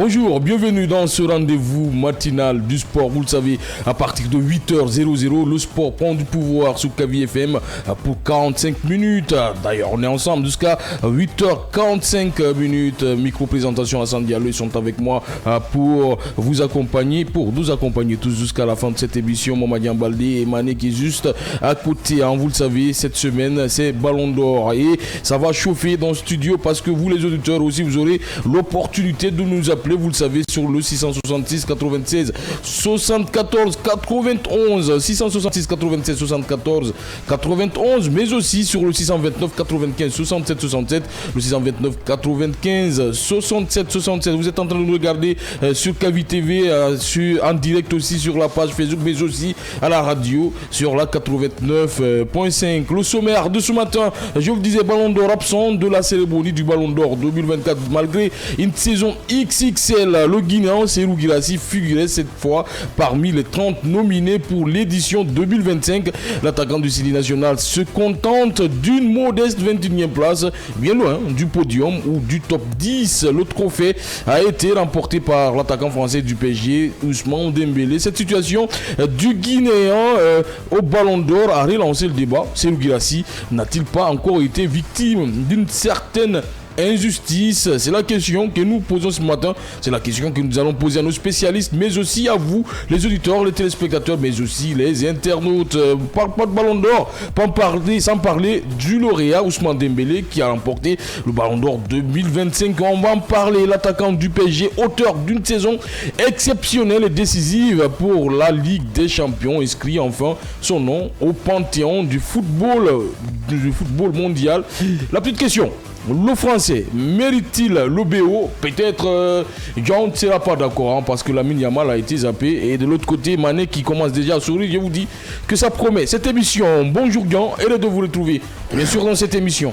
Bonjour, bienvenue dans ce rendez-vous matinal du sport. Vous le savez, à partir de 8h00, le sport prend du pouvoir sur Kavi FM pour 45 minutes. D'ailleurs, on est ensemble jusqu'à 8h45 minutes. Micro-présentation à Sandialo, ils sont avec moi pour nous accompagner tous jusqu'à la fin de cette émission. Mamadi Baldé et Mané qui est juste à côté. Vous le savez, cette semaine, c'est Ballon d'Or et ça va chauffer dans le studio parce que vous, les auditeurs aussi, vous aurez l'opportunité de nous appeler. Vous le savez, sur le 666 96 74 91, 666 96 74 91, mais aussi sur le 629 95 67 67, le 629 95 67 67. Vous êtes en train de nous regarder sur Kavi TV, en direct aussi sur la page Facebook, mais aussi à la radio sur la 89.5. Le sommaire de ce matin, je vous le disais, Ballon d'Or absent de la cérémonie du Ballon d'Or 2024 malgré une saison XXL. Le Guinéen Serhou Guirassy figurait cette fois parmi les 30 nominés pour l'édition 2025. L'attaquant du Sidi National se contente d'une modeste 21e place, bien loin du podium ou du top 10. Le trophée a été remporté par l'attaquant français du PSG, Ousmane Dembélé. Cette situation du Guinéen au Ballon d'Or a relancé le débat. Serhou Guirassy n'a-t-il pas encore été victime d'une certaine injustice? C'est la question que nous posons ce matin. C'est la question que nous allons poser à nos spécialistes, mais aussi à vous, les auditeurs, les téléspectateurs, mais aussi les internautes. Pas de Ballon d'Or, sans parler du lauréat Ousmane Dembélé qui a remporté le Ballon d'Or 2025. On va en parler. L'attaquant du PSG, auteur d'une saison exceptionnelle et décisive pour la Ligue des Champions, inscrit enfin son nom au panthéon du football mondial. La petite question: le français mérite-t-il le BO? Peut-être John ne sera pas d'accord parce que Lamine Yamal a été zappé. Et de l'autre côté, Mané qui commence déjà à sourire. Je vous dis que ça promet. Cette émission, bonjour John, et de vous retrouver bien sûr dans cette émission.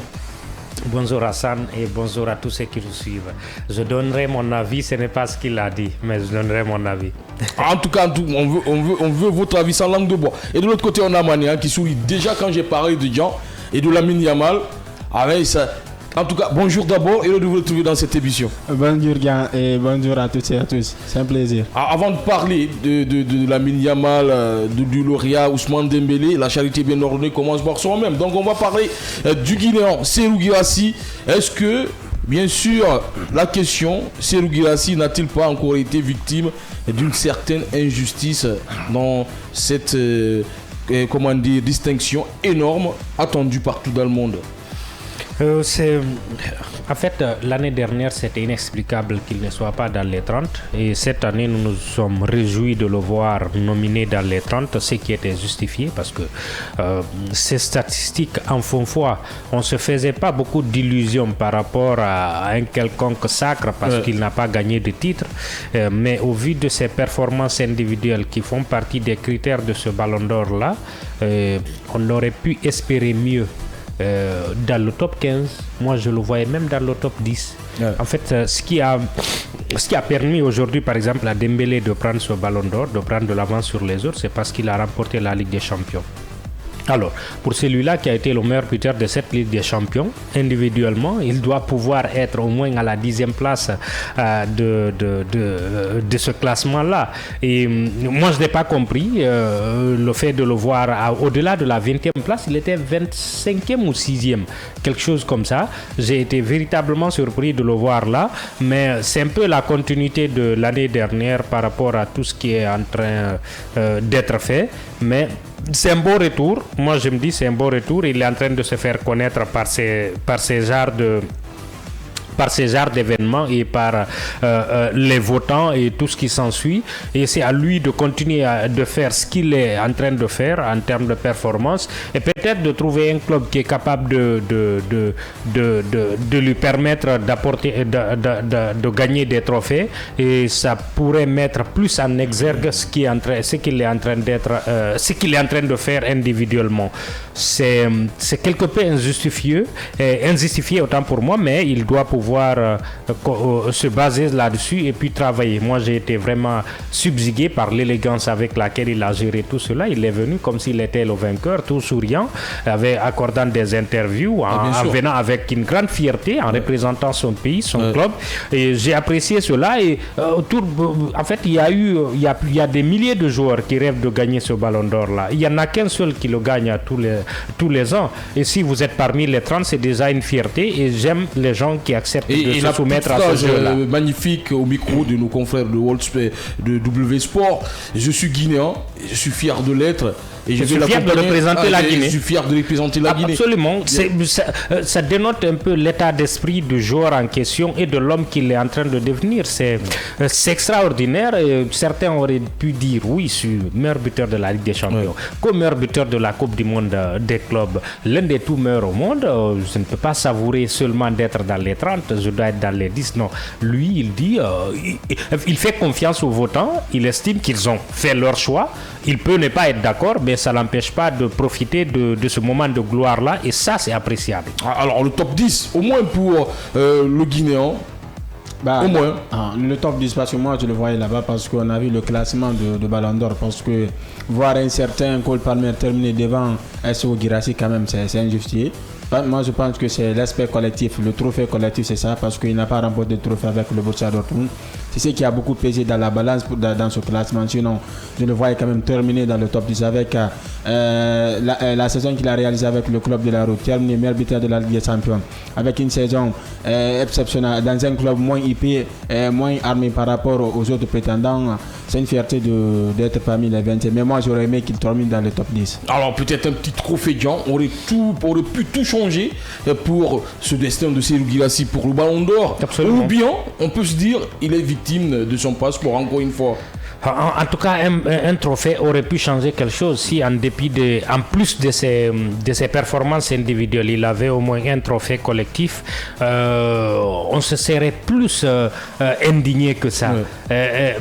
Bonjour Hassan et bonjour à tous ceux qui nous suivent. Je donnerai mon avis, ce n'est pas ce qu'il a dit, mais je donnerai mon avis. En tout cas, on veut votre avis sans langue de bois. Et de l'autre côté, on a Mané qui sourit déjà quand j'ai parlé de John et de Lamine Yamal. Avec ça. En tout cas, bonjour d'abord et de vous retrouver dans cette émission. Bonjour Gan et bonjour à toutes et à tous. C'est un plaisir. Avant de parler de Lamine Yamal, du lauréat Ousmane Dembélé, la charité bien ordonnée commence par soi-même. Donc on va parler du Guinéen Serhou Guirassy. Est-ce que, bien sûr, la question, Serhou Guirassy n'a-t-il pas encore été victime d'une certaine injustice dans cette distinction énorme attendue partout dans le monde? En fait, l'année dernière, c'était inexplicable qu'il ne soit pas dans les 30. Et cette année, nous nous sommes réjouis de le voir nominé dans les 30, ce qui était justifié parce que ces statistiques en font foi. On ne se faisait pas beaucoup d'illusions par rapport à un quelconque sacre parce qu'il n'a pas gagné de titre. Mais au vu de ses performances individuelles qui font partie des critères de ce Ballon d'Or-là, on aurait pu espérer mieux. Dans le top 15, moi je le voyais même dans le top 10. En fait, ce qui a permis aujourd'hui par exemple à Dembélé de prendre ce Ballon d'Or, de prendre de l'avance sur les autres, c'est parce qu'il a remporté la Ligue des Champions. Alors, pour celui-là qui a été le meilleur buteur de cette Ligue des Champions, individuellement, il doit pouvoir être au moins à la 10e place de ce classement-là. Et moi, je n'ai pas compris le fait de le voir au-delà de la 20e place. Il était 25e ou 6e, quelque chose comme ça. J'ai été véritablement surpris de le voir là, mais c'est un peu la continuité de l'année dernière par rapport à tout ce qui est en train d'être fait. Mais c'est un beau retour. Moi, je me dis c'est un beau retour. Il est en train de se faire connaître par ces genres d'événements et par les votants et tout ce qui s'ensuit. Et c'est à lui de continuer de faire ce qu'il est en train de faire en termes de performance et peut-être de trouver un club qui est capable de lui permettre de gagner des trophées, et ça pourrait mettre plus en exergue ce qu'il est en train de faire individuellement. C'est quelque peu injustifié autant pour moi, mais il doit pouvoir pouvoir se baser là-dessus et puis travailler. Moi, j'ai été vraiment subjugué par l'élégance avec laquelle il a géré tout cela. Il est venu comme s'il était le vainqueur, tout souriant, accordant des interviews, en venant avec une grande fierté, en représentant son pays, son club. Et j'ai apprécié cela. Et en fait, il y a des milliers de joueurs qui rêvent de gagner ce ballon d'or-là. Il n'y en a qu'un seul qui le gagne tous les ans. Et si vous êtes parmi les 30, c'est déjà une fierté. Et j'aime les gens qui acceptent de se soumettre à ce jeu-là. Magnifique au micro de nos confrères de de W Sport. Je suis guinéen, je suis fier de l'être. Et je suis fier de représenter la Guinée. Je suis fier de représenter la Guinée. Absolument. Ça dénote un peu l'état d'esprit du joueur en question et de l'homme qu'il est en train de devenir. C'est extraordinaire. Et certains auraient pu dire, oui, je suis meilleur buteur de la Ligue des Champions, comme meilleur buteur de la Coupe du Monde des clubs. L'un des tout meilleurs au monde. Je ne peux pas savourer seulement d'être dans les 30, je dois être dans les 10. Non. Lui, il dit, il fait confiance aux votants. Il estime qu'ils ont fait leur choix. Il peut ne pas être d'accord, mais ça ne l'empêche pas de profiter de ce moment de gloire-là. Et ça, c'est appréciable. Alors, le top 10, au moins pour le Guinéen. Au moins. Le top 10, parce que moi, je le voyais là-bas, parce qu'on a vu le classement de Ballon d'Or. Parce que voir un certain Cole Palmer terminer devant S.O. Guirassy, quand même, c'est injustifié. Moi, je pense que c'est l'aspect collectif, le trophée collectif, c'est ça, parce qu'il n'a pas remporté de trophée avec le Borussia Dortmund. C'est ce qui a beaucoup pesé dans la balance dans ce classement. Sinon, je le voyais quand même terminer dans le top 10 avec la saison qu'il a réalisée avec le club de la Route, terminé meilleur buteur de la Ligue des Champions, avec une saison exceptionnelle dans un club moins hypé, moins armé par rapport aux autres prétendants. C'est une fierté d'être parmi les 20. Mais moi, j'aurais aimé qu'il termine dans le top 10. Alors, peut-être un petit trophée Jean aurait pu tout changer pour ce destin de Serhou Guirassy pour le Ballon d'Or. Absolument. Ou bien, on peut se dire, il est victime de son passeport, encore une fois. En tout cas, un trophée aurait pu changer quelque chose si, en plus de ses performances individuelles, il avait au moins un trophée collectif. On se serait plus indigné que ça.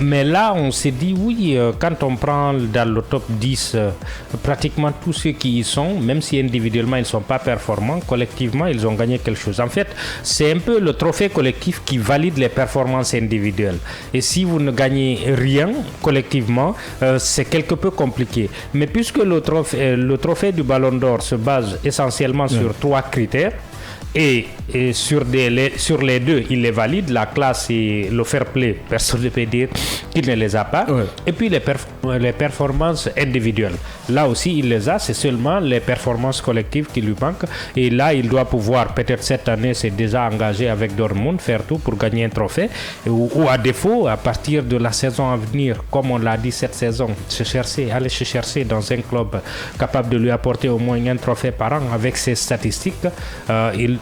Mais là, on s'est dit, oui, quand on prend dans le top 10, pratiquement tous ceux qui y sont, même si individuellement ils ne sont pas performants, collectivement, ils ont gagné quelque chose. En fait, c'est un peu le trophée collectif qui valide les performances individuelles. Et si vous ne gagnez rien, collectivement, c'est quelque peu compliqué. Mais puisque le trophée du Ballon d'Or se base essentiellement sur 3 critères, et sur les deux, il les valide, la classe et le fair play, personne ne peut dire qu'il ne les a pas. Et puis les performances individuelles. Là aussi, il les a, c'est seulement les performances collectives qui lui manquent. Et là, il doit pouvoir, peut-être cette année, c'est déjà engagé avec Dortmund, faire tout pour gagner un trophée. Ou à défaut, à partir de la saison à venir, comme on l'a dit cette saison, aller se chercher dans un club capable de lui apporter au moins un trophée par an avec ses statistiques.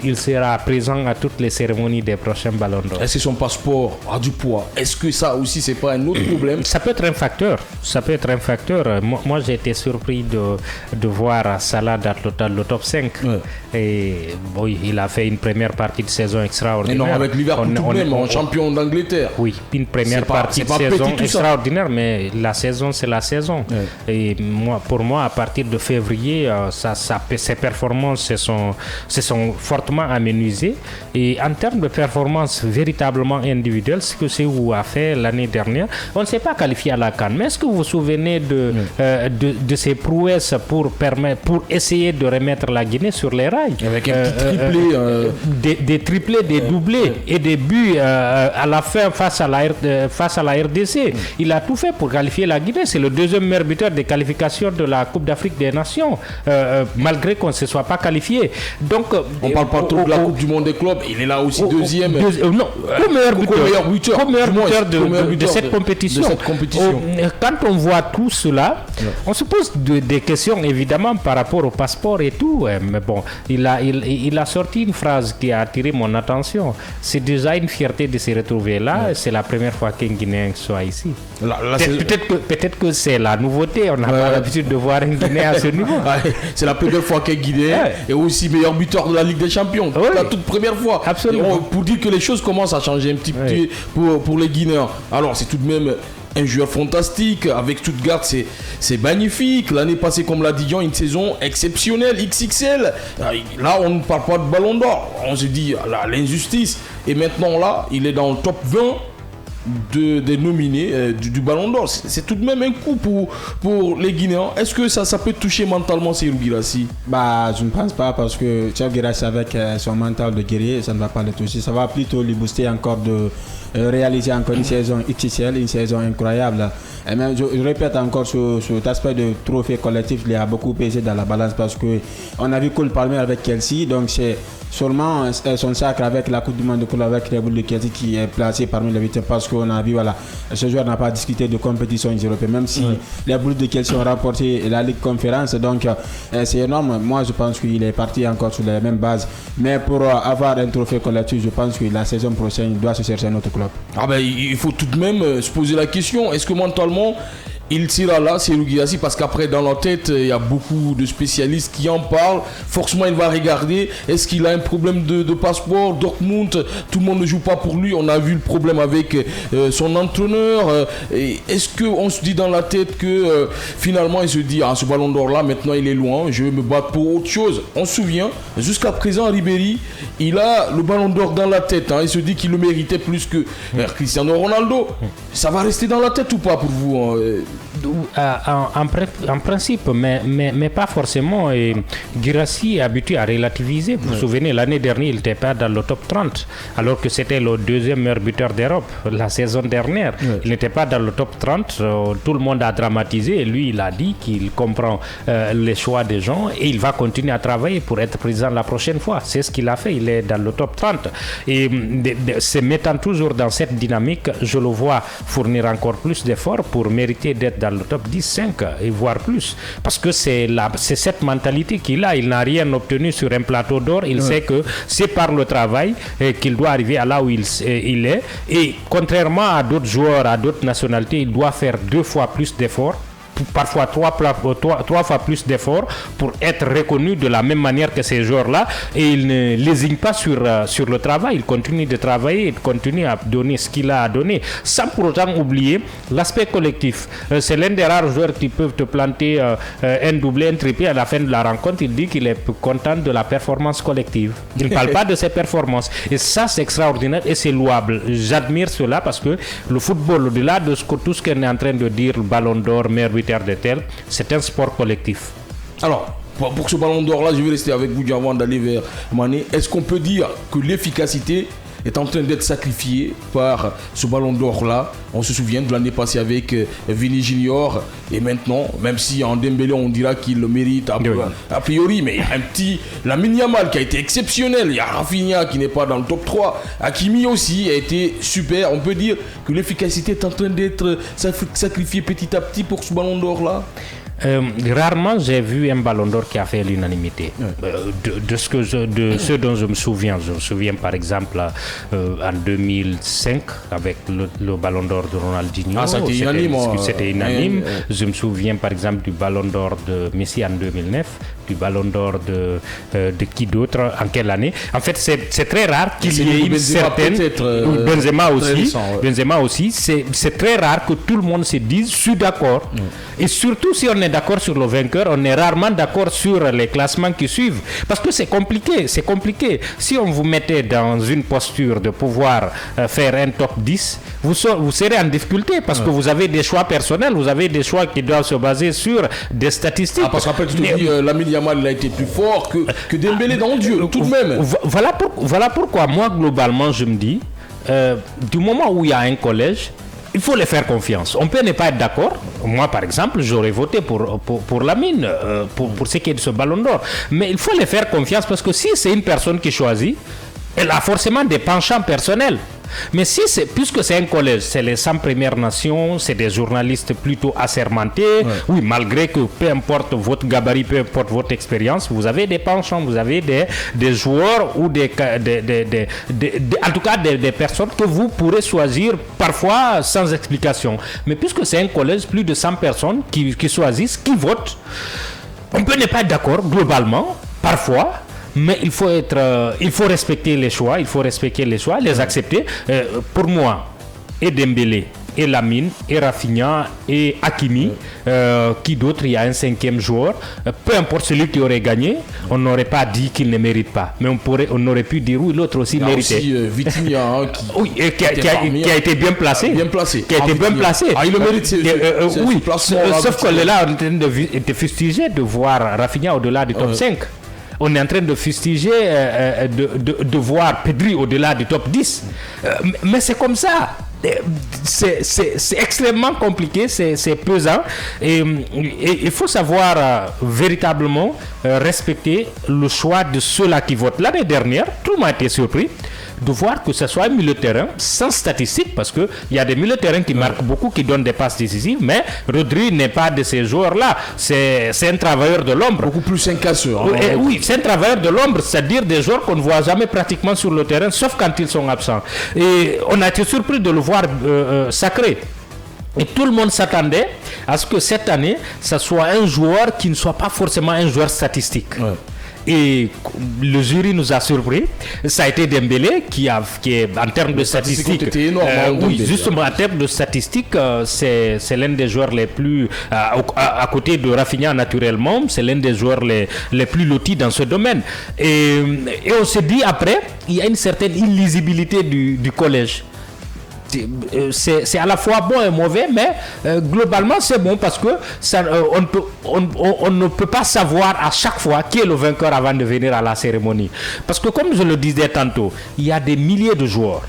Il sera présent à toutes les cérémonies des prochains Ballons d'Or. Est-ce que son passeport a du poids? Est-ce que ça aussi, c'est pas un autre problème? Ça peut être un facteur. Moi, j'ai été surpris de voir Salah dans le top 5. Et bon, il a fait une première partie de saison extraordinaire. Mais non, avec Liverpool tout de même, en champion d'Angleterre. Oui, une première partie de saison extraordinaire, mais la saison, c'est la saison. Et pour moi, à partir de février, ses performances se sont fortement amenuisées. Et en termes de performances véritablement individuelles, ce que Serhou a fait l'année dernière, on ne s'est pas qualifié à la CAN. Mais est-ce que vous vous souvenez de ses prouesses pour essayer de remettre la Guinée sur les rails? Avec un petit triplé. Des triplés, des doublés et des buts à la fin face à la RDC. Il a tout fait pour qualifier la Guinée. C'est le deuxième meilleur buteur des qualifications de la Coupe d'Afrique des Nations, malgré qu'on ne se soit pas qualifié. Donc, on parle pas trop de la Coupe du Monde des clubs. Il est là aussi deuxième. Non, comme meilleur buteur de cette compétition. Quand on voit tout cela, on se pose des questions évidemment par rapport au passeport et tout. Mais bon, il a sorti une phrase qui a attiré mon attention. C'est déjà une fierté de se retrouver là. C'est la première fois qu'un Guinéen soit ici. Peut-être que c'est la nouveauté. On n'a pas l'habitude de voir un Guinéen à ce niveau. C'est la première fois qu'un Guinéen est aussi meilleur buteur de la Ligue des Champions. La toute première fois. Absolument. Pour dire que les choses commencent à changer un petit peu pour les Guinéens. Alors, c'est tout de même un joueur fantastique. Avec Stuttgart, c'est magnifique. L'année passée, comme l'a dit Dion, une saison exceptionnelle, XXL. Là, on ne parle pas de ballon d'or. On se dit, là, l'injustice. Et maintenant, là, il est dans le top 20 des nominés du ballon d'or. C'est tout de même un coup pour les Guinéens. Est-ce que ça peut toucher mentalement Serhou Guirassy? Je ne pense pas, parce que Serhou Guirassy, avec son mental de guerrier, ça ne va pas le toucher. Ça va plutôt lui booster encore de réaliser encore une saison XXL, une saison incroyable. Et même, je répète encore, sur cet aspect de trophée collectif, il a beaucoup pesé dans la balance, parce qu'on a vu Cole Palmer avec Chelsea, donc c'est sûrement son sacre avec la Coupe du Monde de Cole avec Red Bull de Chelsea qui est placé parmi les 8, parce qu'on a vu, voilà, ce joueur n'a pas discuté de compétition européenne, même si les Blues de Chelsea ont remporté la Ligue Conférence, donc c'est énorme. Moi, je pense qu'il est parti encore sur les mêmes bases, mais pour avoir un trophée collectif, je pense que la saison prochaine, il doit se chercher un autre club. Il faut tout de même se poser la question, est-ce que mentalement il sera là, Serhou Guirassy, parce qu'après dans la tête il y a beaucoup de spécialistes qui en parlent. Forcément il va regarder, est-ce qu'il a un problème de passeport? Dortmund, tout le monde ne joue pas pour lui, on a vu le problème avec son entraîneur. Est-ce qu'on se dit dans la tête que finalement il se dit, ce ballon d'or là maintenant il est loin, je vais me battre pour autre chose? On se souvient, jusqu'à présent Ribéry, il a le ballon d'or dans la tête, il se dit qu'il le méritait plus que Cristiano Ronaldo. Ça va rester dans la tête ou pas pour vous? En principe, mais pas forcément. Et Guirassy est habitué à relativiser. Vous vous souvenez, l'année dernière, il n'était pas dans le top 30, alors que c'était le deuxième meilleur buteur d'Europe la saison dernière. Il n'était pas dans le top 30. Tout le monde a dramatisé. Et lui, il a dit qu'il comprend les choix des gens et il va continuer à travailler pour être président la prochaine fois. C'est ce qu'il a fait. Il est dans le top 30. Et se mettant toujours dans cette dynamique, je le vois fournir encore plus d'efforts pour mériter d'être dans le top 10-5 et voire plus, parce que c'est cette mentalité qu'il a. Il n'a rien obtenu sur un plateau d'or. Il sait que c'est par le travail qu'il doit arriver à là où il est, et contrairement à d'autres joueurs, à d'autres nationalités, il doit faire 2 fois plus d'efforts, parfois 3 fois plus d'efforts pour être reconnu de la même manière que ces joueurs-là, et il ne lésigne pas sur le travail. Il continue de travailler, il continue à donner ce qu'il a à donner, sans pour autant oublier l'aspect collectif. C'est l'un des rares joueurs qui peuvent te planter un doublé, un triplé à la fin de la rencontre. Il dit qu'il est content de la performance collective. Il ne parle pas de ses performances, et ça c'est extraordinaire et c'est louable. J'admire cela, parce que le football, au-delà de tout ce qu'on est en train de dire, le ballon d'or, meilleur buteur de tel, c'est un sport collectif. Alors, pour ce ballon d'or là, je vais rester avec vous avant d'aller vers Mané. Est-ce qu'on peut dire que l'efficacité est en train d'être sacrifiée par ce ballon d'or là? On se souvient de l'année passée avec Vini Junior, et maintenant, même si en Dembélé on dira qu'il le mérite a priori, mais il y a Lamine Yamal qui a été exceptionnel, il y a Rafinha qui n'est pas dans le top 3, Hakimi aussi a été super. On peut dire que l'efficacité est en train d'être sacrifiée petit à petit pour ce ballon d'or là? Rarement j'ai vu un ballon d'or qui a fait l'unanimité. De ce dont je me souviens par exemple en 2005 avec le ballon d'or de Ronaldinho. C'était unanime. Je me souviens par exemple du ballon d'or de Messi en 2009, du ballon d'or de qui d'autre, en quelle année? En fait, c'est très rare qu'il y ait une certaine... Benzema aussi. C'est très rare que tout le monde se dise « je suis d'accord ». Et surtout si on est d'accord sur le vainqueur, on est rarement d'accord sur les classements qui suivent. Parce que c'est compliqué. Si on vous mettait dans une posture de pouvoir faire un top 10, vous serez en difficulté, parce que vous avez des choix personnels, vous avez des choix qui doivent se baser sur des statistiques. Parce qu'après tu te dis, Lamine Yamal il a été plus fort que Dembélé dans le Dieu, tout de même. Voilà pourquoi moi globalement je me dis, du moment où il y a un collège, il faut les faire confiance. On peut ne pas être d'accord. Moi, par exemple, j'aurais voté pour Lamine, pour ce qui est de ce ballon d'or. Mais il faut les faire confiance, parce que si c'est une personne qui choisit, elle a forcément des penchants personnels. Mais puisque c'est un collège, c'est les 100 Premières Nations, c'est des journalistes plutôt assermentés. Oui, malgré que peu importe votre gabarit, peu importe votre expérience, vous avez des penchants, vous avez des joueurs ou en tout cas des personnes que vous pourrez choisir parfois sans explication. Mais puisque c'est un collège, plus de 100 personnes qui choisissent, qui votent, on peut ne pas être d'accord globalement, parfois. Mais il faut respecter les choix, les accepter. Pour moi, et Dembélé et Lamine, et Rafinha, et Hakimi. Qui d'autre? Il y a un 5e joueur. Peu importe celui qui aurait gagné, on n'aurait pas dit qu'il ne mérite pas. Mais on aurait pu dire oui, l'autre aussi méritait. Aussi Vitinha qui a été bien placé. Qui a été bien placé. Ah, il le mérite. Oui, sauf qu'on est là en train de fustiger de voir Rafinha au-delà du top 5. On est en train de fustiger, de voir Pedri au-delà du top 10. Mais c'est comme ça. C'est extrêmement compliqué, c'est pesant. Et il faut savoir véritablement respecter le choix de ceux-là qui votent. L'année dernière, tout le monde a été surpris de voir que ce soit un milieu de terrain sans statistiques, parce qu'il y a des milieux de terrain qui marquent beaucoup, qui donnent des passes décisives, mais Rodri n'est pas de ces joueurs-là. C'est un travailleur de l'ombre. Beaucoup plus un casseur. Oui, c'est un travailleur de l'ombre, c'est-à-dire des joueurs qu'on ne voit jamais pratiquement sur le terrain, sauf quand ils sont absents. Et on a été surpris de le voir sacré. Et tout le monde s'attendait à ce que cette année, ça soit un joueur qui ne soit pas forcément un joueur statistique. Ouais. Et le jury nous a surpris. Ça a été Dembélé qui est en termes de statistiques. Oui, justement en termes de statistiques, c'est l'un des joueurs les plus à côté de Rafinha naturellement, c'est l'un des joueurs les plus lotis dans ce domaine. Et on s'est dit après, il y a une certaine illisibilité du collège. C'est à la fois bon et mauvais, mais globalement c'est bon parce que on ne peut pas savoir à chaque fois qui est le vainqueur avant de venir à la cérémonie. Parce que comme je le disais tantôt, il y a des milliers de joueurs,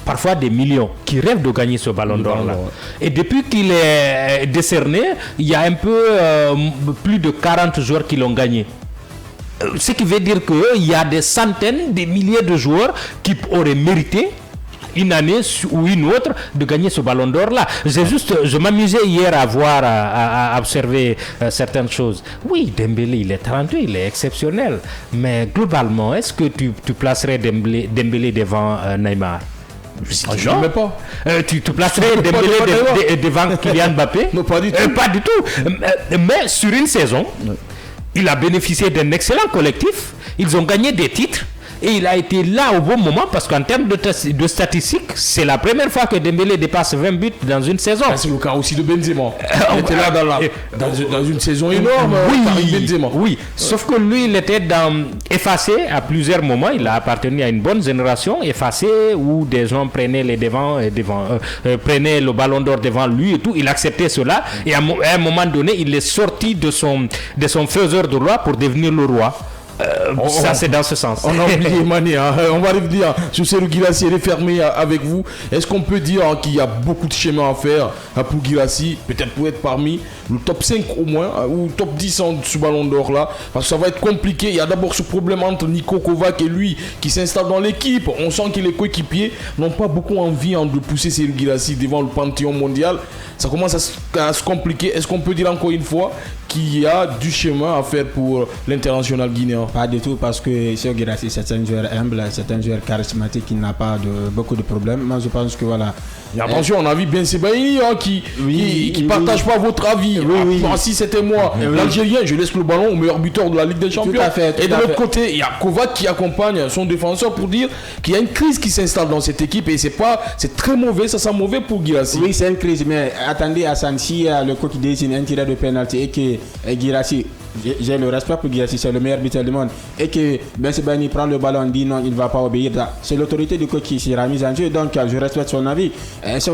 parfois des millions, qui rêvent de gagner ce ballon d'or-là. Et depuis qu'il est décerné, il y a un peu plus de 40 joueurs qui l'ont gagné. Ce qui veut dire qu'il y a des centaines, des milliers de joueurs qui auraient mérité une année ou une autre de gagner ce ballon d'or là. Je m'amusais hier à observer certaines choses. Oui, Dembélé, il est talentueux, il est exceptionnel. Mais globalement, est-ce que tu placerais Dembélé devant Neymar? Je ne mets pas. Tu placerais Dembélé devant Kylian Mbappé? Non, pas du tout. Pas du tout. Mais sur une saison, il a bénéficié d'un excellent collectif. Ils ont gagné des titres. Et il a été là au bon moment parce qu'en termes de statistiques, c'est la première fois que Dembélé dépasse 20 buts dans une saison. C'est le cas aussi de Benzema. Il était là dans une saison énorme. Benzema. Oui, sauf que lui, il était effacé à plusieurs moments. Il a appartenu à une bonne génération, effacé, où des gens prenaient les devants, prenaient le ballon d'or devant lui et tout. Il acceptait cela. Et à un moment donné, il est sorti de son faiseur de loi pour devenir le roi. Ça c'est dans ce sens. On a oublié Mané, on va revenir sur Serhou Guirassy, fermé avec vous. Est-ce qu'on peut dire qu'il y a beaucoup de chemin à faire pour Guirassy, peut-être pour être parmi le top 5 au moins, ou top 10 en ce ballon d'or là, parce que ça va être compliqué. Il y a d'abord ce problème entre Niko Kovac et lui qui s'installe dans l'équipe. On sent que les coéquipiers n'ont pas beaucoup envie de pousser Serhou Guirassy devant le panthéon mondial. Ça commence à se compliquer. Est-ce qu'on peut dire encore une fois qu'il y a du chemin à faire pour l'international guinéen? Pas du tout, parce que Serhou Guirassy, c'est un joueur humble, c'est un joueur charismatique qui n'a pas beaucoup de problèmes. Moi je pense que voilà. Et attention, on a vu Ben Sebaini qui partage pas votre avis. Si c'était moi, l'Algérien, je laisse le ballon au meilleur buteur de la Ligue des Champions. Et de l'autre côté, il y a Kovac qui accompagne son défenseur pour dire qu'il y a une crise qui s'installe dans cette équipe et c'est très mauvais, ça sent mauvais pour Guirassy. Oui, c'est une crise, mais attendez, Hassan, si le coach désigne un tireur de pénalty et que Guirassy, j'ai le respect pour Guirassy, c'est le meilleur buteur du monde, et que Ben Sebaini prend le ballon, dit non, il ne va pas obéir, c'est l'autorité du coach qui sera mise en jeu, donc je respecte son avis.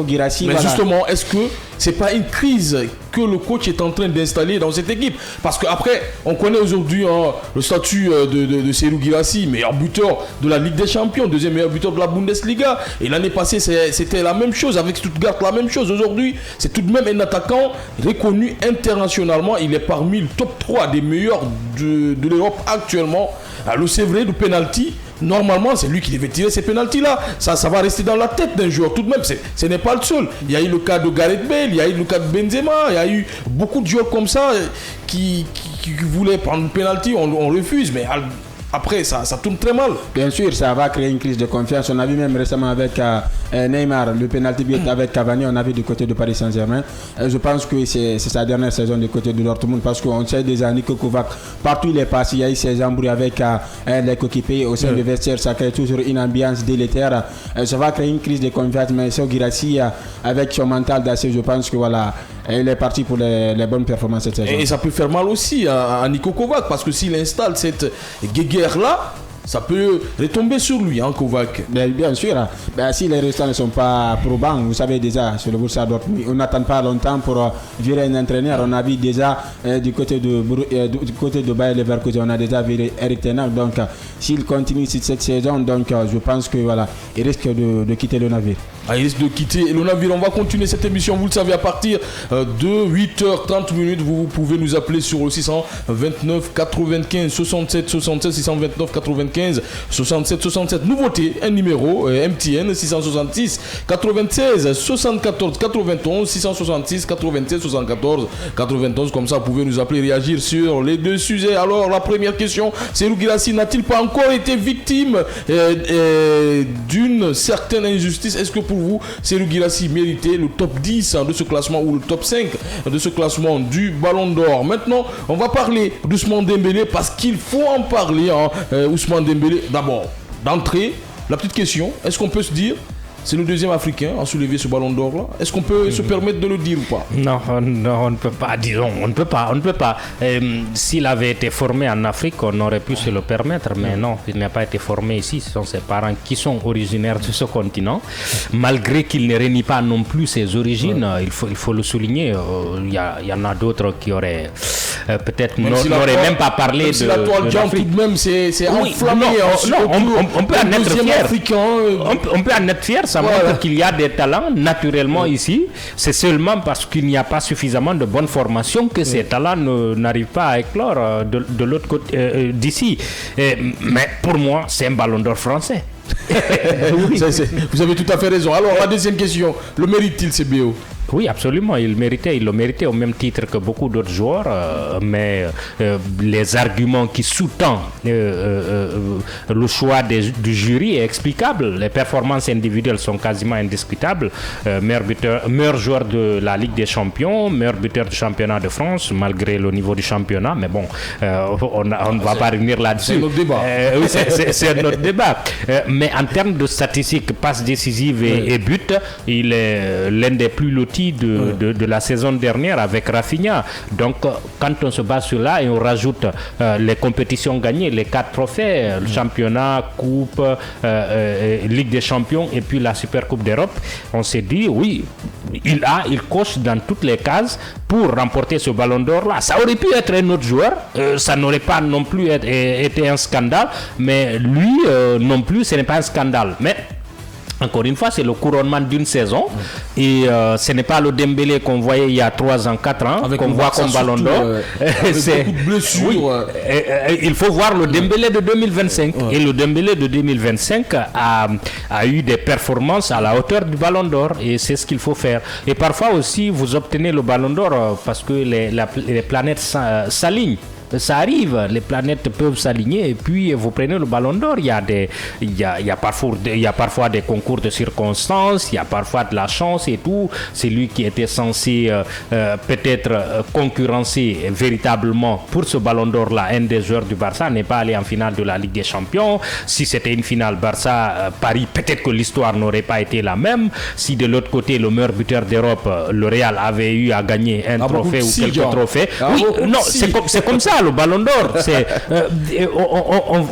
Guirassy, mais voilà. Justement, est-ce que c'est pas une crise que le coach est en train d'installer dans cette équipe? Parce qu'après, on connaît aujourd'hui le statut de Serhou Guirassy, meilleur buteur de la Ligue des Champions, deuxième meilleur buteur de la Bundesliga. Et l'année passée, c'était la même chose avec Stuttgart, la même chose. Aujourd'hui, c'est tout de même un attaquant reconnu internationalement. Il est parmi le top 3 des meilleurs de l'Europe actuellement. Le Sévret du penalty, normalement c'est lui qui devait tirer ces penalties là. Ça va rester dans la tête d'un joueur tout de même. Ce n'est pas le seul. Il y a eu le cas de Gareth Bale, il y a eu le cas de Benzema, il y a eu beaucoup de joueurs comme ça qui voulaient prendre le penalty, on refuse. Mais après ça tourne très mal. Bien sûr, ça va créer une crise de confiance. On a vu même récemment avec Neymar, le penalty but avec Cavani, on a vu du côté de Paris Saint-Germain. Je pense que c'est sa dernière saison du côté de Dortmund parce qu'on sait déjà Niko Kovac, partout il est passé, il y a eu ses embrouilles avec les coéquipiers au sein du vestiaire, ça crée toujours une ambiance délétère. Ça va créer une crise de confiance, mais Sow Guirassy, avec son mental d'assez, je pense que voilà, il est parti pour les bonnes performances cette saison. Et ça peut faire mal aussi à Niko Kovac parce que s'il installe cette guéguerre-là, ça peut retomber sur lui, Kovac. Bien sûr. Si les résultats ne sont pas probants, vous savez déjà, sur le Borussia Dortmund, on n'attend pas longtemps pour virer un entraîneur. On a vu déjà du côté de Bayer Leverkusen, on a déjà viré Erik ten Hag. Donc, s'il continue cette saison, donc je pense que voilà, il risque de quitter le navire. Il risque de quitter le navire. On va continuer cette émission, vous le savez, à partir de 8h30. Vous pouvez nous appeler sur le 629 95 67 67 629 95 67 67. Nouveauté, un numéro MTN 666 96 74 91 666 96 74 91. Comme ça, vous pouvez nous appeler, réagir sur les deux sujets. Alors, la première question, Serhou Guirassy n'a-t-il pas encore été victime d'une certaine injustice? Est-ce que pour vous, Serhou Guirassy méritait le top 10 de ce classement ou le top 5 de ce classement du Ballon d'Or? Maintenant, on va parler d'Ousmane Dembélé parce qu'il faut en parler. Ousmane Dembélé, d'abord, d'entrée, la petite question, est-ce qu'on peut se dire c'est le deuxième Africain à soulever ce Ballon d'Or là? Est-ce qu'on peut se permettre de le dire ou pas? Non, on ne peut pas, disons, on ne peut pas. S'il avait été formé en Afrique, on aurait pu se le permettre, mais non, il n'a pas été formé ici. Ce sont ses parents qui sont originaires de ce continent, malgré qu'il ne renie pas non plus ses origines. Il faut le souligner. Il y en a d'autres qui auraient peut-être n'auraient même pas parlé de la toile jaune tout de même, c'est enflammé. On peut en être fier. On peut en être fier. Ça montre qu'il y a des talents naturellement ici. C'est seulement parce qu'il n'y a pas suffisamment de bonne formation que ces talents n'arrivent pas à éclore de l'autre côté d'ici. Mais pour moi, c'est un Ballon d'Or français. Oui. Vous avez tout à fait raison. Alors, la deuxième question, le mérite-t-il, CBO? Oui, absolument, il le méritait au même titre que beaucoup d'autres joueurs, mais les arguments qui sous-tendent le choix du jury est explicable. Les performances individuelles sont quasiment indiscutables. Meilleur joueur de la Ligue des Champions, meilleur buteur du championnat de France, malgré le niveau du championnat, mais bon, on ne va pas revenir là-dessus. C'est notre débat. Oui, c'est notre débat. Mais en termes de statistiques, passes décisives et buts, il est l'un des plus lotis de la saison dernière avec Rafinha. Donc quand on se base sur là et on rajoute les compétitions gagnées, les 4 trophées, le championnat, coupe, Ligue des Champions et puis la Super Coupe d'Europe, on s'est dit oui, il coche dans toutes les cases pour remporter ce Ballon d'Or là. Ça aurait pu être un autre joueur, ça n'aurait pas non plus été un scandale, mais lui non plus, ce n'est pas un scandale. Mais encore une fois, c'est le couronnement d'une saison et ce n'est pas le Dembélé qu'on voyait il y a 3 ans, 4 ans, qu'on voit comme Ballon d'Or. C'est beaucoup de blessures. Il faut voir le Dembélé de 2025. Et le Dembélé de 2025 a eu des performances à la hauteur du Ballon d'Or et c'est ce qu'il faut faire. Et parfois aussi, vous obtenez le Ballon d'Or parce que les planètes s'alignent. Ça arrive, les planètes peuvent s'aligner et puis vous prenez le Ballon d'Or. Il y a parfois des concours de circonstances, il y a parfois de la chance et tout. C'est lui qui était censé peut-être concurrencer véritablement pour ce Ballon d'Or là. Un des joueurs du Barça n'est pas allé en finale de la Ligue des Champions. Si c'était une finale Barça-Paris, peut-être que l'histoire n'aurait pas été la même. Si de l'autre côté, le meilleur buteur d'Europe, le Real, avait eu à gagner un trophée ou quelques trophées. Oui, non, c'est comme ça. Le Ballon d'Or,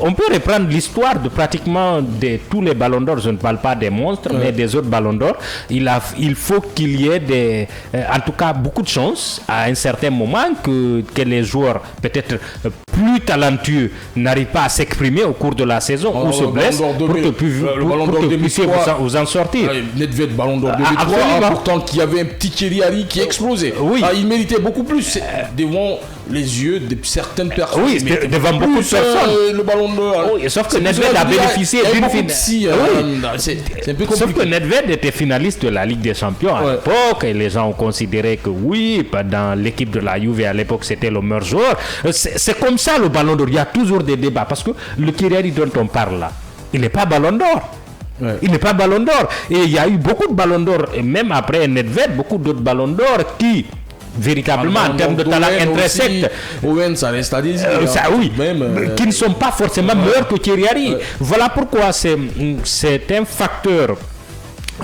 on peut reprendre l'histoire de pratiquement tous les Ballons d'Or. Je ne parle pas des monstres, mais des autres Ballons d'Or. Il faut qu'il y ait en tout cas beaucoup de chance à un certain moment que les joueurs peut-être plus talentueux n'arrivent pas à s'exprimer au cours de la saison ou se blessent pour que vous puissiez vous en sortir. Nedved, Ballon d'Or 2003, pourtant qu'il y avait un petit Thierry Henry qui explosait. Oui. Il méritait beaucoup plus devant les yeux de certaines personnes. Oui, devant beaucoup de personnes. Le ballon d'or. Oui, sauf que Nedved a bénéficié d'une finale. C'est un peu compliqué. Sauf que Nedved était finaliste de la Ligue des Champions à l'époque et les gens ont considéré que oui, dans l'équipe de la Juve à l'époque c'était le meilleur joueur. C'est comme ça le ballon d'or. Il y a toujours des débats parce que le Kylian dont on parle là, il n'est pas ballon d'or. Ouais. Il n'est pas ballon d'or. Et il y a eu beaucoup de ballons d'or, et même après Nedved, beaucoup d'autres ballons d'or qui, véritablement, en termes de talent intrinsèque, Owen, ça reste à dire. Qui ne sont pas forcément meilleurs que Thierry. Voilà pourquoi c'est un facteur.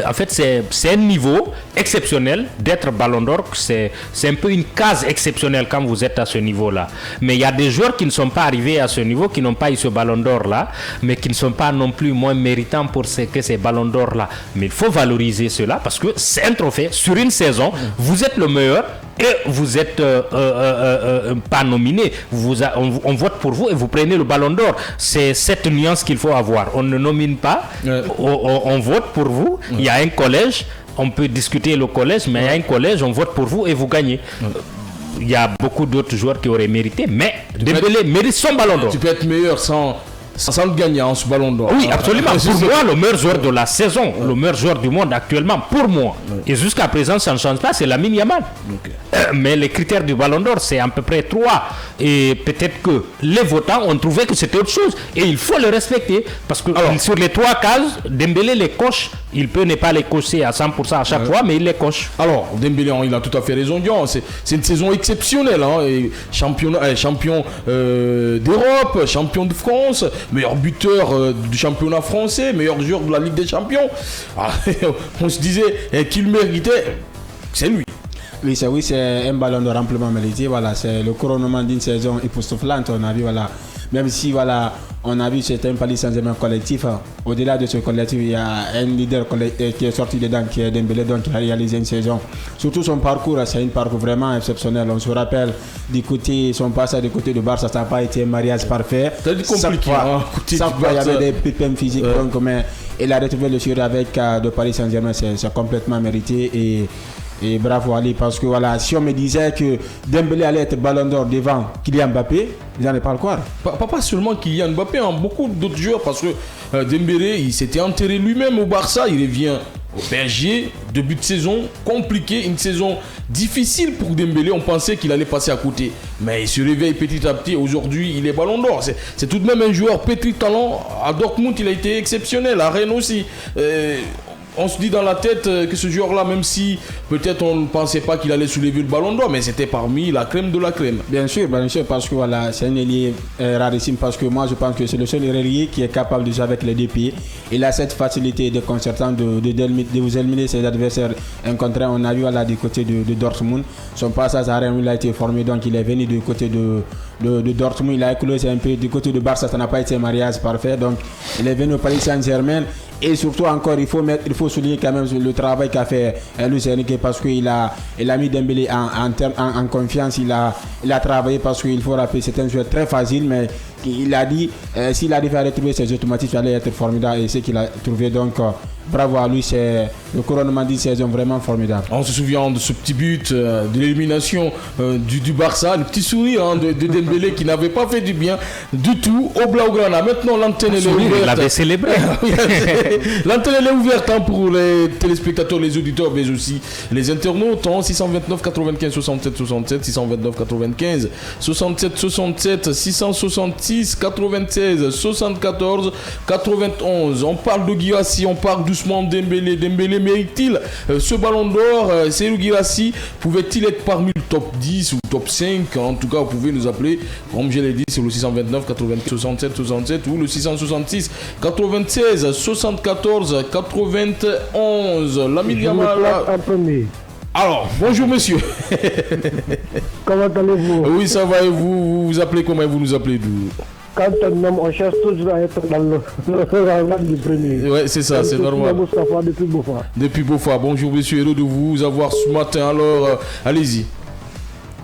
En fait, c'est un niveau exceptionnel d'être ballon d'or. C'est un peu une case exceptionnelle quand vous êtes à ce niveau-là. Mais il y a des joueurs qui ne sont pas arrivés à ce niveau, qui n'ont pas eu ce ballon d'or-là, mais qui ne sont pas non plus moins méritants pour que ces ballons d'or-là. Mais il faut valoriser cela parce que c'est un trophée. Sur une saison, vous êtes le meilleur et vous n'êtes pas nominé. On vote pour vous et vous prenez le ballon d'or. C'est cette nuance qu'il faut avoir. On ne nomine pas, on vote pour vous. Il y a un collège, on peut discuter le collège, mais il y a un collège, on vote pour vous et vous gagnez. Il y a beaucoup d'autres joueurs qui auraient mérité, mais Dembélé mérite son ballon d'or. Tu peux être meilleur sans le gagner en ce ballon d'or. Oui, absolument. Pour moi, le meilleur joueur de la saison, le meilleur joueur du monde actuellement, pour moi, et jusqu'à présent, ça ne change pas, c'est Lamine Yamal. Mais les critères du ballon d'or, c'est à peu près 3. Et peut-être que les votants ont trouvé que c'était autre chose. Et il faut le respecter. Parce que sur les 3 cases, Dembélé les coche. Il peut ne pas les cocher à 100% à chaque fois, mais il les coche. Alors, Dembélé, il a tout à fait raison. C'est une saison exceptionnelle. Et champion d'Europe, champion de France, meilleur buteur du championnat français, meilleur joueur de la Ligue des Champions. On se disait qu'il méritait. C'est lui. Oui, c'est un ballon d'or amplement mérité. Voilà, c'est le couronnement d'une saison époustouflante. On a vu, même si on a vu c'est un Paris Saint-Germain collectif. Au-delà de ce collectif, il y a un leader qui est sorti dedans, qui est Dembélé, donc qui a réalisé une saison. Surtout son parcours, c'est un parcours vraiment exceptionnel. On se rappelle son passage du côté de Barça, ça n'a pas été un mariage parfait. C'est compliqué. Chaque fois, il y avait des pépins physiques, mais il a retrouvé le succès avec de Paris Saint-Germain, c'est complètement mérité. Et bravo Ali, parce que si on me disait que Dembélé allait être ballon d'or devant Kylian Mbappé, ils n'allaient pas le croire. Pas seulement Kylian Mbappé, beaucoup d'autres joueurs, parce que Dembélé, il s'était enterré lui-même au Barça, il revient au PSG, début de saison compliqué, une saison difficile pour Dembélé, on pensait qu'il allait passer à côté, mais il se réveille petit à petit, aujourd'hui il est ballon d'or, c'est tout de même un joueur pétri de talent, à Dortmund il a été exceptionnel, à Rennes aussi. On se dit dans la tête que ce joueur-là, même si peut-être on ne pensait pas qu'il allait soulever le ballon d'or, mais c'était parmi la crème de la crème. Bien sûr, parce que c'est un ailier rarissime, parce que moi je pense que c'est le seul ailier qui est capable de jouer avec les 2 pieds. Il a cette facilité déconcertante de vous éliminer ses adversaires incontrés. On a vu du côté de Dortmund, son passage à Rennes, il a été formé, donc il est venu du côté de Dortmund, il a éclosé un peu du côté de Barça, ça n'a pas été un mariage parfait, donc il est venu au Paris Saint-Germain. Et surtout encore, il faut souligner quand même le travail qu'a fait Luis Enrique, parce qu'il a mis Dembélé en confiance, il a travaillé, parce qu'il faut rappeler c'est un joueur très facile, mais il a dit s'il arrive à retrouver ses automatismes, il allait être formidable, et c'est qu'il a trouvé, donc bravo à lui, c'est le couronnement d'une saison vraiment formidable. On se souvient de ce petit but de l'élimination du Barça, le petit sourire de Dembélé qui n'avait pas fait du bien du tout au Blaugrana. Maintenant l'antenne est ouverte. Il l'avait célébré. L'antenne est ouverte pour les téléspectateurs, les auditeurs, mais aussi les internautes. 629 95 67 67, 629 95 67 67, 666 96 74 91. On parle de Guirassy, on parle doucement de Dembélé. Dembélé mérite-t-il ce ballon d'or? Serhou Guirassy pouvait-il être parmi le top 10 ou top 5? En tout cas, vous pouvez nous appeler, comme je l'ai dit, sur le 629 80 67 67 ou le 666 96 74 91. Lamine Yamal. Alors, bonjour monsieur. Comment allez-vous? Oui, ça va, et vous vous appelez comment et vous nous appelez d'où? Quand on cherche toujours à être dans le rang du premier. Ouais, c'est ça, c'est normal. Depuis Beaufort. Depuis Beaufort. Bonjour monsieur, heureux de vous avoir ce matin. Alors, allez-y.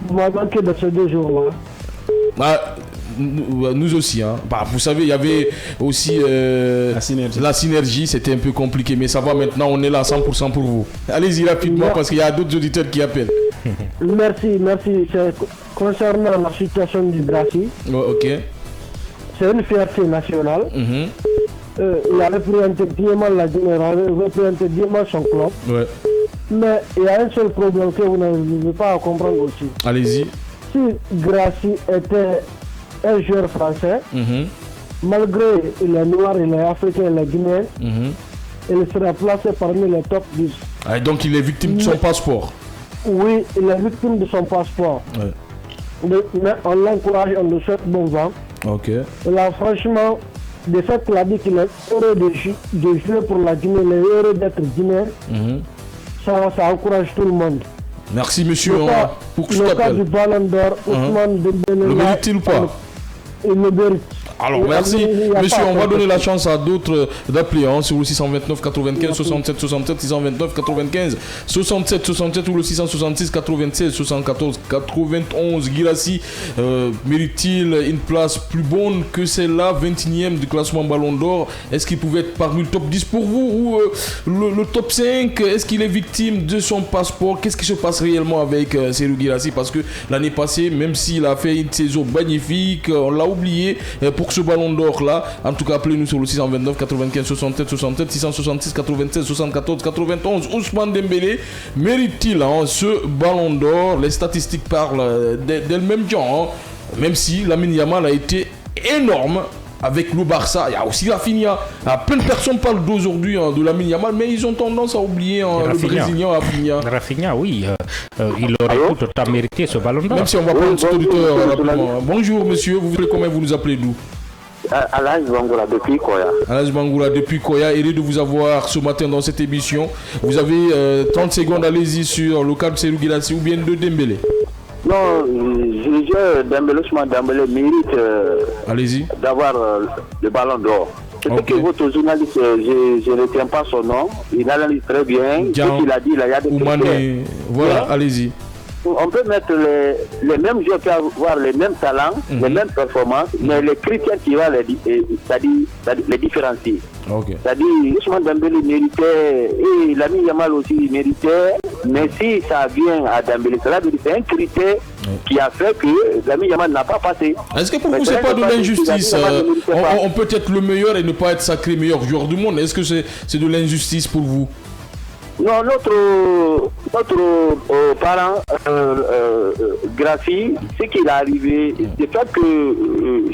Vous m'avez manqué de ces 2 jours-là. Nous aussi, vous savez, il y avait aussi la synergie, c'était un peu compliqué, mais ça va maintenant, on est là à 100% pour vous. Allez-y rapidement, parce qu'il y a d'autres auditeurs qui appellent. Merci, c'est concernant la situation du Gracie, Ok. c'est une fierté nationale. Il a représenté dignement la Guinée, il a représenté dignement son club. Ouais. Mais il y a un seul problème que vous n'arrivez pas à comprendre aussi. Allez-y. Si Gracie était un joueur français, malgré il est noir, il est africain, il est guinéen, il sera placé parmi les top 10. Ah, donc il est victime de son passeport. Oui, il est victime de son passeport. Ouais. Mais on l'encourage, on le souhaite bon vent. Ok. Là, franchement, de fait qu'il a dit qu'il est heureux de jouer pour la Guinée, il est heureux d'être guinéen, ça encourage tout le monde. Merci monsieur pour que je Le cas t'appelle. du Ballon d'Or, Ousmane Dembélé, Le mérite-t-il ou pas? Il le mérite. Alors merci monsieur, on va donner la chance à d'autres d'appeler sur le 629 95 67 67 629 95 67 67 ou le 666 96 74 91. Guirassy mérite-t-il une place plus bonne que celle-là, 21e du classement Ballon d'Or? Est-ce qu'il pouvait être parmi le top 10 pour vous ou le top 5? Est-ce qu'il est victime de son passeport? Qu'est-ce qui se passe réellement avec Serhou Guirassy? Parce que l'année passée, même s'il a fait une saison magnifique, on l'a oublié pour ce Ballon d'Or là. En tout cas, appelez-nous sur le 629 95 67 67 666 96 74 91. Ousmane Dembélé mérite-t-il ce Ballon d'Or? Les statistiques parlent d'elles-mêmes, même si Lamine Yamal a été énorme avec le Barça. Il y a aussi Rafinha. Plein de personnes parlent d'aujourd'hui de Lamine Yamal, mais ils ont tendance à oublier le Brésilien Rafinha. Rafinha, oui. Il aurait tout autant mérité ce Ballon d'Or. Même si on va prendre cet auditeur rapidement. Bonjour monsieur, vous voulez comment vous nous appelez d'où? Alaj Bangoura depuis Koya. Alaj Bangoura depuis Koya, heureux de vous avoir ce matin dans cette émission. Vous avez 30 secondes, allez-y sur le cas de Serhou Guirassy ou bien de Dembélé. Non, Dembélé mérite allez-y. D'avoir le Ballon d'Or. C'est que votre journaliste, je ne retiens pas son nom, il analyse très bien. Ce qu'il a dit, il y a des Oumane, voilà, allez-y. On peut mettre les mêmes joueurs qui avoir les mêmes talents, les mêmes performances, mais les critères qui vont les différencier. C'est-à-dire, Ousmane Dembélé méritait, et Lamine Yamal aussi méritait, mais si ça vient à Dembélé, c'est un critère qui a fait que Lamine Yamal n'a pas passé. Est-ce que pour vous, c'est pas de l'injustice? On peut être le meilleur et ne pas être sacré meilleur joueur du monde. Est-ce que c'est de l'injustice pour vous? Non, notre parent Gracie, ce qu'il est arrivé, c'est fait que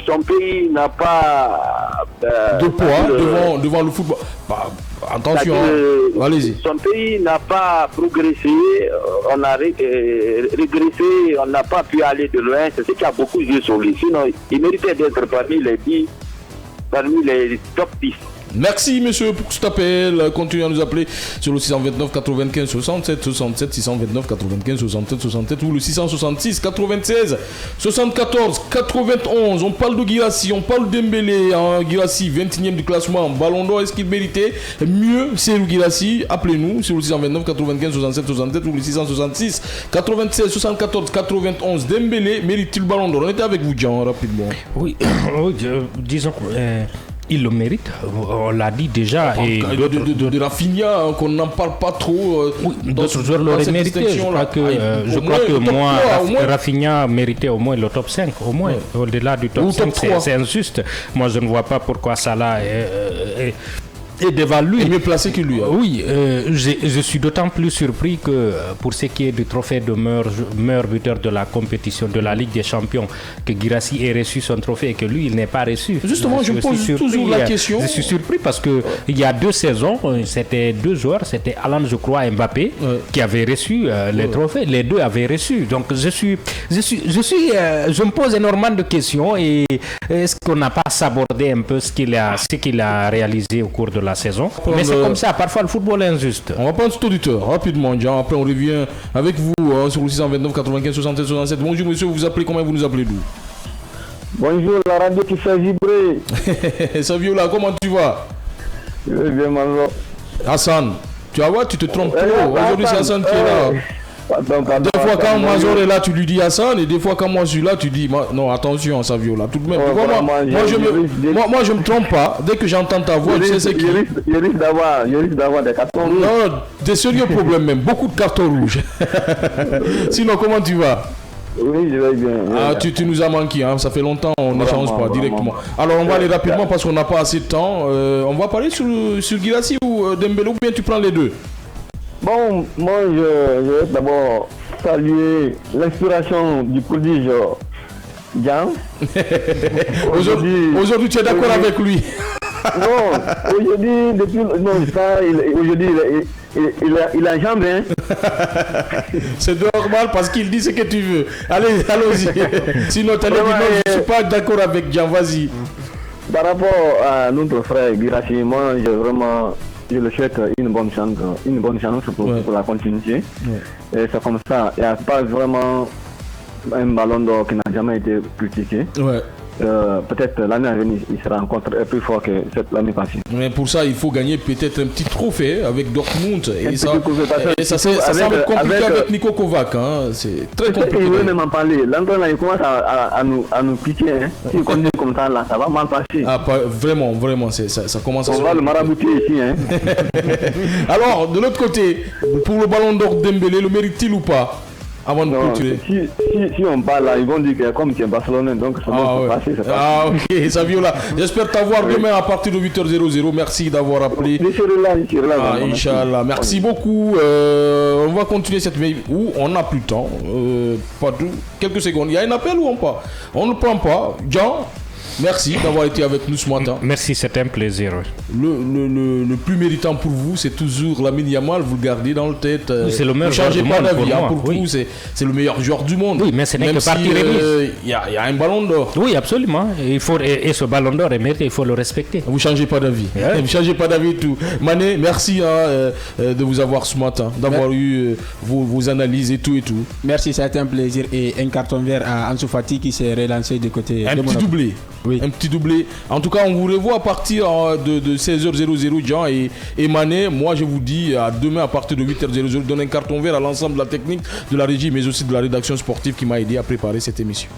son pays n'a pas de poids devant le football. Attention, allez-y. Son pays n'a pas progressé, on a régressé, on n'a pas pu aller de loin. C'est ce qui a beaucoup joué sur lui. Sinon, il méritait d'être parmi les top 10. Merci monsieur pour cet appel. Continuez à nous appeler sur le 629 95 67 67 629 95 67 67 ou le 666 96 74 91. On parle de Guirassy, on parle de Dembélé. Guirassy 21e du classement Ballon d'Or. Est-ce qu'il méritait mieux Serhou Guirassy? Appelez-nous sur le 629 95 67 67 ou le 666 96 74 91. Dembélé mérite-t-il le Ballon d'Or? On était avec vous, Jean, rapidement. Oui, disons il le mérite, on l'a dit déjà. Et de Rafinha, qu'on n'en parle pas trop. D'autres joueurs l'auraient mérité. Je crois que moi, Rafinha méritait au moins le top 5. Au moins, au-delà du top 5, c'est injuste. Moi, je ne vois pas pourquoi Salah est dévalué. Il est mieux placé que lui. Oui, je suis d'autant plus surpris que pour ce qui est du trophée de meilleur buteur de la compétition de la Ligue des Champions, que Guirassy ait reçu son trophée et que lui, il n'est pas reçu. Justement, je me pose toujours la question. Je suis surpris parce que il y a 2 saisons, c'était 2 joueurs, c'était Haaland, je crois, et Mbappé, qui avaient reçu les trophées. Les 2 avaient reçu. Donc, je me pose énormément de questions et est-ce qu'on n'a pas sabordé un peu ce qu'il a réalisé au cours de la saison? Mais c'est comme ça, parfois le football est injuste. On va prendre cet auditeur rapidement, Jean. Après on revient avec vous sur le 629 95 67 67. Bonjour monsieur, vous appelez comment? Vous nous appelez d'où? Bonjour, la radio qui fait vibrer. Savio là, comment tu vas? Je vais bien, Manlo. Hassan, tu vas voir, tu te trompes trop. Aujourd'hui c'est Hassan qui est là. Pardon, des fois quand Mazor est là, tu lui dis Hassan, et des fois quand moi je suis là, tu dis non, attention, Savio là, tout de même. Moi je me trompe pas. Dès que j'entends ta voix, je sais c'est qui. Je risque d'avoir des cartons rouges. Non, des sérieux problèmes même, beaucoup de cartons rouges. Sinon, comment tu vas? Oui, je vais bien. Ah, tu nous as manqué, hein. Ça fait longtemps, on n'échange pas directement. Alors, on va aller rapidement parce qu'on n'a pas assez de temps. On va parler sur Guirassy ou Dembélé, ou bien tu prends les deux? Bon, moi, je vais d'abord saluer l'inspiration du prodige Jean. Aujourd'hui, tu es d'accord avec lui? Non, aujourd'hui, il a jambe, hein. C'est normal parce qu'il dit ce que tu veux. Allez-y. Sinon, tu allais dire non, je ne suis pas d'accord avec Jean, vas-y. Par rapport à notre frère Guirassy, moi, je le souhaite une bonne chance pour la continuité. Ouais. Et c'est comme ça, il n'y a pas vraiment un ballon d'or qui n'a jamais été critiqué. Ouais. Peut-être l'année à venir, il sera encore plus fort que l'année passée. Mais pour ça, il faut gagner peut-être un petit trophée avec Dortmund. Et ça semble compliqué avec Niko Kovac. Hein. C'est très compliqué. Il veut même en parler. L'entraîneur, il commence à nous piquer. Hein. Si on continue comme ça, là, ça va mal passer. Ah, vraiment, ça commence à se... On va le marabouter ici. Hein. Alors, de l'autre côté, pour le ballon d'or Dembélé, le mérite-t-il ou pas? Avant de continuer. Si on parle là, ils vont dire que comme tu es Barcelonais, donc c'est bon, passer. Ah ok, Saviola. J'espère t'avoir demain à partir de 8h00. Merci d'avoir appelé. Inch'Allah. Inch'Allah. Merci beaucoup. On va continuer cette veille où on n'a plus de temps. Pas tout. Quelques secondes. Il y a un appel ou pas? On ne prend pas. Jean, merci d'avoir été avec nous ce matin. Merci, c'était un plaisir. Le plus méritant pour vous, c'est toujours Lamine Yamal. Vous le gardez dans le tête. C'est le meilleur joueur du monde. Ne changez pas d'avis. Pour vous, c'est le meilleur joueur du monde. Oui, mais ce n'est que partie remise. Il y a un ballon d'or. Oui, absolument. Et ce ballon d'or est mérité, il faut le respecter. Vous ne changez pas d'avis. Vous ne changez pas d'avis tout. Mané, merci de vous avoir ce matin, d'avoir eu vos analyses et tout. Merci, ça a été un plaisir. Et un carton vert à Ansu Fati qui s'est relancé du côté de Monaco. Doublé. Oui. Un petit doublé. En tout cas, on vous revoit à partir de 16h00, Jean et Mané. Moi, je vous dis à demain à partir de 8h00. Donne un carton vert à l'ensemble de la technique, de la régie, mais aussi de la rédaction sportive qui m'a aidé à préparer cette émission.